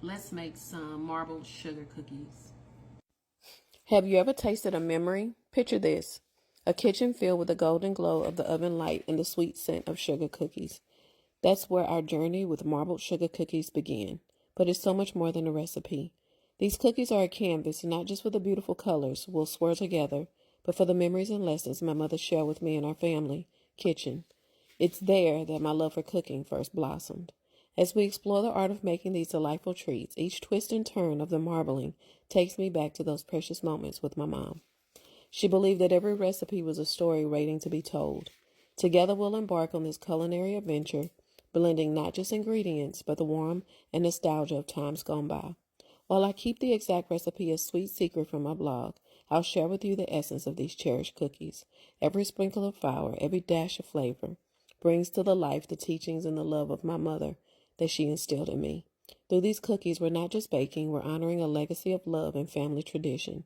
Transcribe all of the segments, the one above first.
Let's make some marbled sugar cookies. Have you ever tasted a memory? Picture this: a kitchen filled with the golden glow of the oven light and the sweet scent of sugar cookies. That's where our journey with marbled sugar cookies began. But it's so much more than a recipe. These cookies are a canvas, not just for the beautiful colors we'll swirl together, but for the memories and lessons my mother shared with me and our family kitchen. It's there that my love for cooking first blossomed. As we explore the art of making these delightful treats, each twist and turn of the marbling takes me back to those precious moments with my mom. She believed that every recipe was a story waiting to be told. Together we'll embark on this culinary adventure, blending not just ingredients, but the warmth and nostalgia of times gone by. While I keep the exact recipe a sweet secret from my blog, I'll share with you the essence of these cherished cookies. Every sprinkle of flour, every dash of flavor, brings to the life the teachings and the love of my mother that she instilled in me. Through these cookies, we're not just baking, we're honoring a legacy of love and family tradition.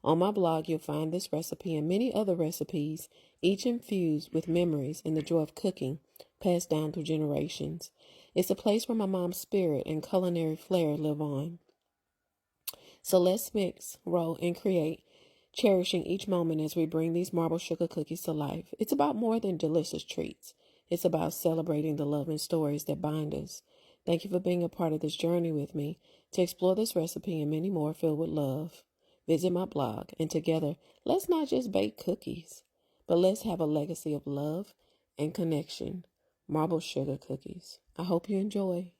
On my blog, you'll find this recipe and many other recipes, each infused with memories and the joy of cooking, passed down through generations. It's a place where my mom's spirit and culinary flair live on. So let's mix, roll, and create, cherishing each moment as we bring these marble sugar cookies to life. It's about more than delicious treats. It's about celebrating the love and stories that bind us. Thank you for being a part of this journey with me to explore this recipe and many more filled with love. Visit my blog, and together, let's not just bake cookies, but let's have a legacy of love and connection. Marble sugar cookies. I hope you enjoy.